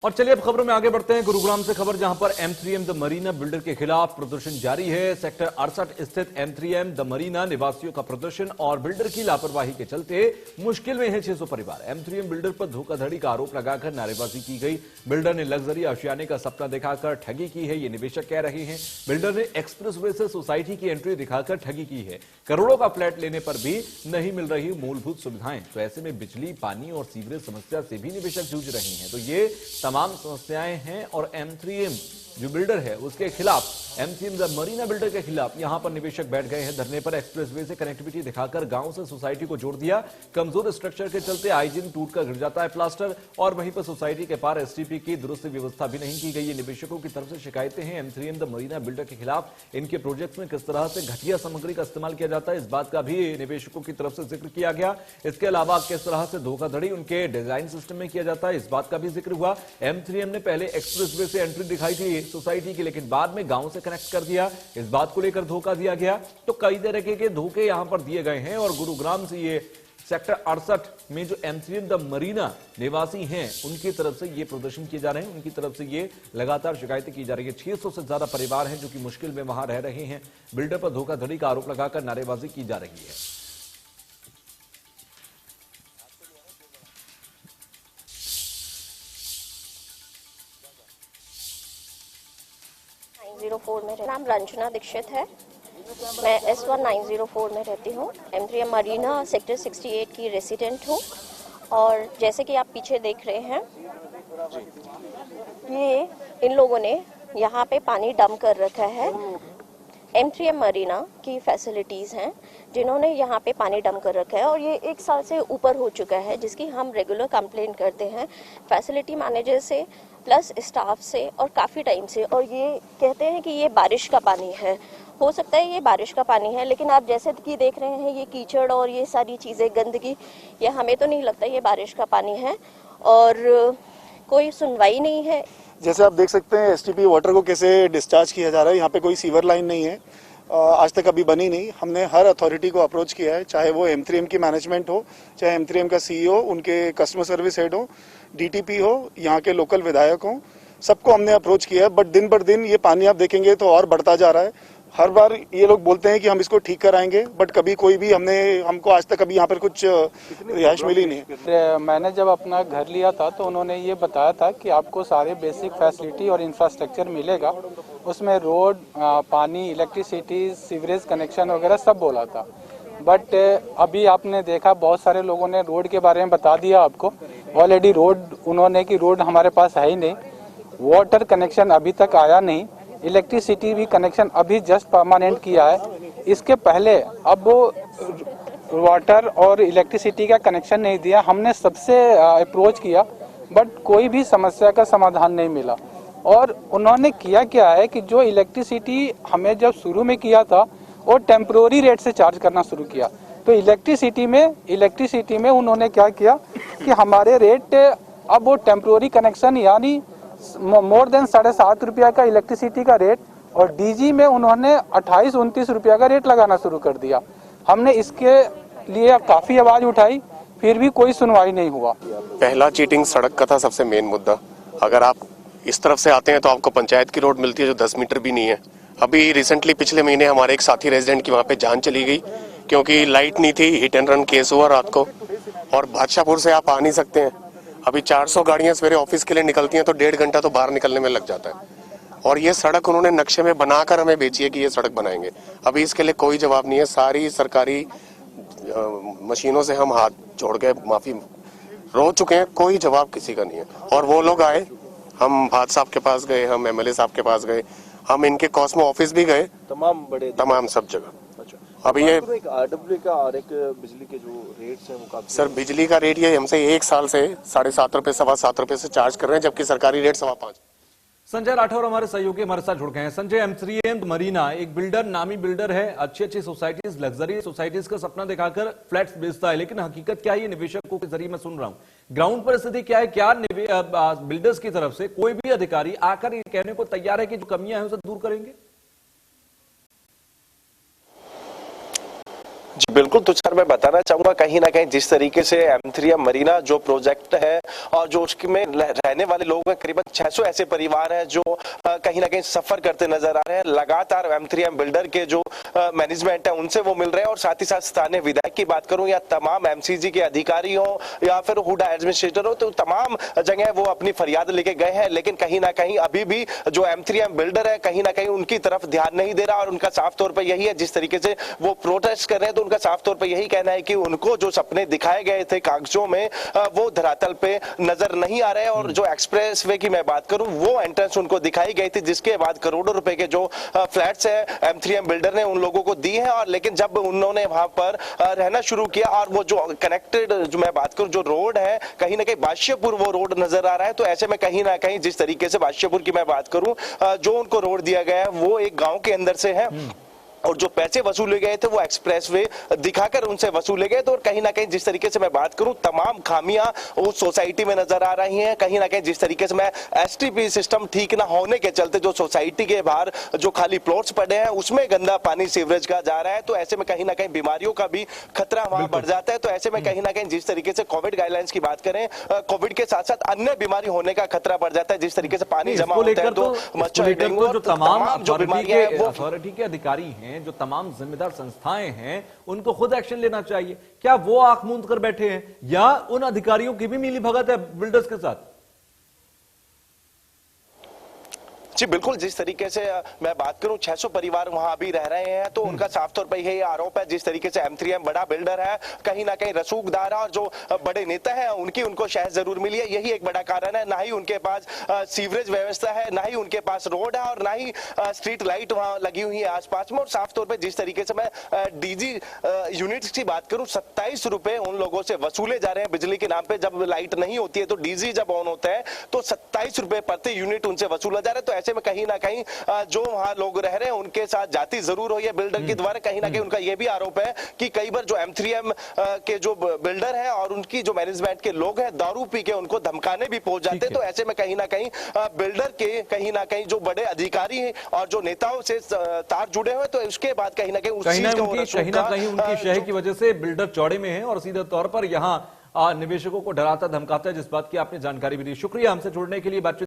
और चलिए अब खबरों में आगे बढ़ते हैं। गुरुग्राम से खबर, जहां पर M3M द मरीना बिल्डर के खिलाफ प्रदर्शन जारी है। सेक्टर 68 स्थित M3M द मरीना निवासियों का प्रदर्शन और बिल्डर की लापरवाही के चलते मुश्किल में है 600 परिवार। M3M बिल्डर पर धोखाधड़ी का आरोप लगाकर नारेबाजी की गई। बिल्डर ने लग्जरी आशियाने का सपना दिखाकर ठगी की है, ये निवेशक कह रहे हैं। बिल्डर ने एक्सप्रेसवे से सोसाइटी की एंट्री दिखाकर ठगी की है। करोड़ों का फ्लैट लेने पर भी नहीं मिल रही मूलभूत सुविधाएं, तो ऐसे में बिजली, पानी और सीवरेज समस्या से भी निवेशक जूझ रहे हैं। तो ये तमाम समस्याएं हैं और M3M जो बिल्डर है उसके खिलाफ, M3M द मरीना बिल्डर के खिलाफ यहां पर निवेशक बैठ गए हैं धरने पर। एक्सप्रेसवे से कनेक्टिविटी दिखाकर गांव से सोसाइटी को जोड़ दिया। कमजोर स्ट्रक्चर के चलते आईजीन टूटकर गिर जाता है प्लास्टर, और वहीं पर सोसाइटी के पार एसटीपी की दुरुस्त व्यवस्था भी नहीं की गई। ये निवेशकों की तरफ से शिकायतें हैं M3M द मरीना बिल्डर के खिलाफ। इनके प्रोजेक्ट में किस तरह से घटिया सामग्री का इस्तेमाल किया जाता है, इस बात का भी निवेशकों की तरफ से जिक्र किया गया। इसके अलावा किस तरह से धोखाधड़ी उनके डिजाइन सिस्टम में किया जाता है, इस बात का भी जिक्र हुआ। M3M ने पहले एक्सप्रेसवे से एंट्री दिखाई थी सोसाइटी की, लेकिन बाद में गांव से कनेक्ट कर दिया। इस बात को लेकर धोखा दिया गया। तो कई तरह के धोखे यहां पर दिए गए हैं। और गुरुग्राम से ये सेक्टर 68 में जो M3M द मरीना निवासी हैं उनकी तरफ से ये प्रदर्शन किए जा रहे हैं, उनकी तरफ से ये लगातार शिकायतें की जा रही है। 600 से ज्यादा परिवार हैं जो कि मुश्किल में वहां रह रहे हैं। बिल्डर पर धोखाधड़ी का आरोप लगाकर नारेबाजी की जा रही है। मेरा नाम रंजना दीक्षित है। मैं S1 904 में रहती हूँ। M3M मरीना सेक्टर 68 की रेसिडेंट हूँ। और जैसे कि आप पीछे देख रहे हैं, ये इन लोगों ने यहाँ पे पानी डंप कर रखा है। M3M मरीना की फैसिलिटीज़ हैं जिन्होंने यहाँ पे पानी डंप कर रखा है, और ये 1 साल से ऊपर हो चुका है, जिसकी हम रेगुलर कंप्लेंट करते हैं फैसिलिटी मैनेजर से प्लस स्टाफ से और काफ़ी टाइम से। और ये कहते हैं कि ये बारिश का पानी है। हो सकता है ये बारिश का पानी है, लेकिन आप जैसे कि देख रहे हैं ये कीचड़ और ये सारी चीज़ें, गंदगी, ये हमें तो नहीं लगता ये बारिश का पानी है। और कोई सुनवाई नहीं है। जैसे आप देख सकते हैं एसटीपी वाटर को कैसे डिस्चार्ज किया जा रहा है। यहाँ पे कोई सीवर लाइन नहीं है, आज तक अभी बनी नहीं। हमने हर अथॉरिटी को अप्रोच किया है, चाहे वो M3M की मैनेजमेंट हो, चाहे M3M का CEO, उनके कस्टमर सर्विस हेड हो, DTP हो, यहाँ के लोकल विधायक हो, सबको हमने अप्रोच किया है। बट दिन पर दिन ये पानी आप देखेंगे तो और बढ़ता जा रहा है। हर बार ये लोग बोलते हैं कि हम इसको ठीक कराएंगे, बट कभी कोई भी हमको आज तक अभी यहाँ पर कुछ रिहाइश मिली नहीं। मैंने जब अपना घर लिया था तो उन्होंने ये बताया था कि आपको सारे बेसिक फैसिलिटी और इंफ्रास्ट्रक्चर मिलेगा। उसमें रोड, पानी, इलेक्ट्रिसिटी, सीवरेज कनेक्शन वगैरह सब बोला था। बट अभी आपने देखा बहुत सारे लोगों ने रोड के बारे में बता दिया आपको। ऑलरेडी रोड उन्होंने कि रोड हमारे पास है ही नहीं, वाटर कनेक्शन अभी तक आया नहीं, इलेक्ट्रिसिटी भी कनेक्शन अभी जस्ट परमानेंट किया है। इसके पहले अब वो वाटर और इलेक्ट्रिसिटी का कनेक्शन नहीं दिया। हमने सबसे अप्रोच किया बट कोई भी समस्या का समाधान नहीं मिला। और उन्होंने किया क्या है कि जो इलेक्ट्रिसिटी हमें जब शुरू में किया था वो टेम्प्रोरी रेट से चार्ज करना शुरू किया। तो इलेक्ट्रिसिटी में उन्होंने क्या किया कि हमारे रेट अब वो टेम्प्रोरी कनेक्शन यानी मोर देन 7.5 रुपया का इलेक्ट्रिसिटी का रेट, और डीजी में उन्होंने 28-29 रुपया का रेट लगाना शुरू कर दिया। हमने इसके लिए काफी आवाज उठाई, फिर भी कोई सुनवाई नहीं हुआ। पहला चीटिंग सड़क का था सबसे मेन मुद्दा। अगर आप इस तरफ से आते हैं तो आपको पंचायत की रोड मिलती है जो 10 मीटर भी नहीं है। अभी रिसेंटली पिछले महीने हमारे एक साथी रेजिडेंट की वहाँ पे जान चली गई क्योंकि लाइट नहीं थी, हिट एंड रन केस हुआ रात को। और बादशाहपुर से आप आ नहीं सकते हैं। अभी 400 गाड़ियां सवेरे ऑफिस के लिए निकलती हैं तो 1.5 घंटा तो बाहर निकलने में लग जाता है। और ये सड़क उन्होंने नक्शे में बनाकर हमें बेची है कि ये सड़क बनाएंगे। अभी इसके लिए कोई जवाब नहीं है। सारी सरकारी मशीनों से हम हाथ जोड़ के माफी रो चुके हैं, कोई जवाब किसी का नहीं है। और वो लोग आए, हम भाट साहब के पास गए, हम MLA साहब के पास गए, हम इनके कॉस्मो ऑफिस भी गए, तमाम सब जगह। अभी ये एक RW का और एक बिजली के जो रेट्स हैं वो सर, बिजली का रेट ये हमसे 1 साल से 7.5 रुपए 7.25 रुपए से चार्ज कर रहे हैं, जबकि सरकारी रेट 5.25। संजय राठौर हमारे सहयोगी हमारे साथ जुड़ गए हैं। संजय, M3M मरीना एक बिल्डर, नामी बिल्डर है, अच्छी सोसाइटीज, लग्जरी सोसाइटीज का सपना दिखाकर फ्लैट्स बेचता है, लेकिन हकीकत क्या है ये निवेशकों के जरिए मैं सुन रहा हूं। ग्राउंड पर स्थिति क्या है? क्या बिल्डर्स की तरफ से कोई भी अधिकारी आकर ये कहने को तैयार है कि जो कमियां हैं उसे दूर करेंगे? जी बिल्कुल तुषार, मैं बताना चाहूंगा कहीं ना कहीं जिस तरीके से M3M मरीना जो प्रोजेक्ट है और जो उसमें रहने वाले लोग हैं, करीबन 600 ऐसे परिवार हैं जो कहीं ना कहीं सफर करते नजर आ रहे हैं। लगातार M3M बिल्डर के जो मैनेजमेंट है उनसे वो मिल रहे हैं और साथ ही साथ स्थानीय विधायक की बात करूं या तमाम MCG के अधिकारी हो या फिर हुडा एडमिनिस्ट्रेटर हो, तो तमाम जगह वो अपनी फरियाद लेके गए हैं। लेकिन कहीं ना कहीं अभी भी जो M3M बिल्डर है कहीं ना कहीं उनकी तरफ ध्यान नहीं दे रहा और उनका साफ तौर पर यही है, जिस तरीके से वो प्रोटेस्ट कर रहे हैं तो उनका साफ तौर पर यही कहना है कि उनको जो सपने दिखाए गए थे कागजों में वो धरातल पे नजर नहीं आ रहे हैं। और जो एक्सप्रेस वे की मैं बात करूं वो एंट्रेंस उनको दिखाई गई थी जिसके बाद करोड़ों रुपए के जो फ्लैट्स है M3M बिल्डर ने उन लोगों को दी है। और लेकिन जब उन्होंने वहां पर रहना शुरू किया और वो जो कनेक्टेड जो मैं बात करूं जो रोड है कहीं ना कहीं बादशाहपुर वो रोड नजर आ रहा है, तो ऐसे में कहीं ना कहीं जिस तरीके से बादशाहपुर की मैं बात करूं जो उनको रोड दिया गया है वो एक गांव के अंदर से है और जो पैसे वसूले गए थे वो एक्सप्रेसवे दिखाकर उनसे वसूले गए। तो कहीं ना कहीं जिस तरीके से मैं बात करूं तमाम खामियां उस सोसाइटी में नजर आ रही हैं। कहीं ना कहीं जिस तरीके से मैं STP सिस्टम ठीक ना होने के चलते जो सोसाइटी के बाहर जो खाली प्लॉट्स पड़े हैं उसमें गंदा पानी सीवरेज का जा रहा है, तो ऐसे में कहीं ना कहीं बीमारियों का भी खतरा वहां बढ़ जाता है। तो ऐसे में कहीं ना कहीं जिस तरीके से कोविड गाइडलाइंस की बात करें, कोविड के साथ साथ अन्य बीमारी होने का खतरा बढ़ जाता है। जिस तरीके से पानी जमा होता है तो मच्छर, डेंगू, जो तमाम जो बीमारियां हैं वो अथॉरिटी के अधिकारी हैं, जो तमाम जिम्मेदार संस्थाएं हैं, उनको खुद एक्शन लेना चाहिए। क्या वो आंख मूंद कर बैठे हैं या उन अधिकारियों की भी मिली भगत है बिल्डर्स के साथ? जी बिल्कुल, जिस तरीके से मैं बात करूं 600 परिवार वहां अभी रह रहे हैं तो उनका साफ तौर पर यही आरोप है जिस तरीके से M3M बड़ा बिल्डर है कहीं ना कहीं रसूखदार है और जो बड़े नेता हैं उनको शहर जरूर मिली है, यही एक बड़ा कारण है। ना ही उनके पास सीवरेज व्यवस्था है, ना ही उनके पास रोड है और ना ही स्ट्रीट लाइट वहां लगी हुई है आसपास में। और साफ तौर पर जिस तरीके से मैं DG यूनिट्स की बात करूं 27 रुपए उन लोगों से वसूले जा रहे हैं बिजली के नाम पे। जब लाइट नहीं होती है तो DG जब ऑन होता है तो 27 रुपए प्रति यूनिट उनसे वसूला जा रहा है। तो ऐसे में कहीं ना कहीं जो वहां लोग रह रहे हैं उनके साथ जाति जरूर हुई है बिल्डर के द्वारा। कहीं ना कहीं उनका यह भी आरोप है कि कई बार जो M3M के जो बिल्डर है और उनकी जो मैनेजमेंट के लोग हैं दारू पी के उनको धमकाने भी पहुंच जाते हैं। तो ऐसे में कहीं ना कहीं बिल्डर के कहीं ना कहीं जो बड़े अधिकारी और जो नेताओं से तार जुड़े हुए, तो उसके बाद कहीं ना कहीं उनकी शह की वजह से बिल्डर चौड़े में है और सीधे तौर पर यहां निवेशकों को डराता धमकाता है, जिस बात की आपने जानकारी भी दी। शुक्रिया हमसे जुड़ने के लिए। बातचीत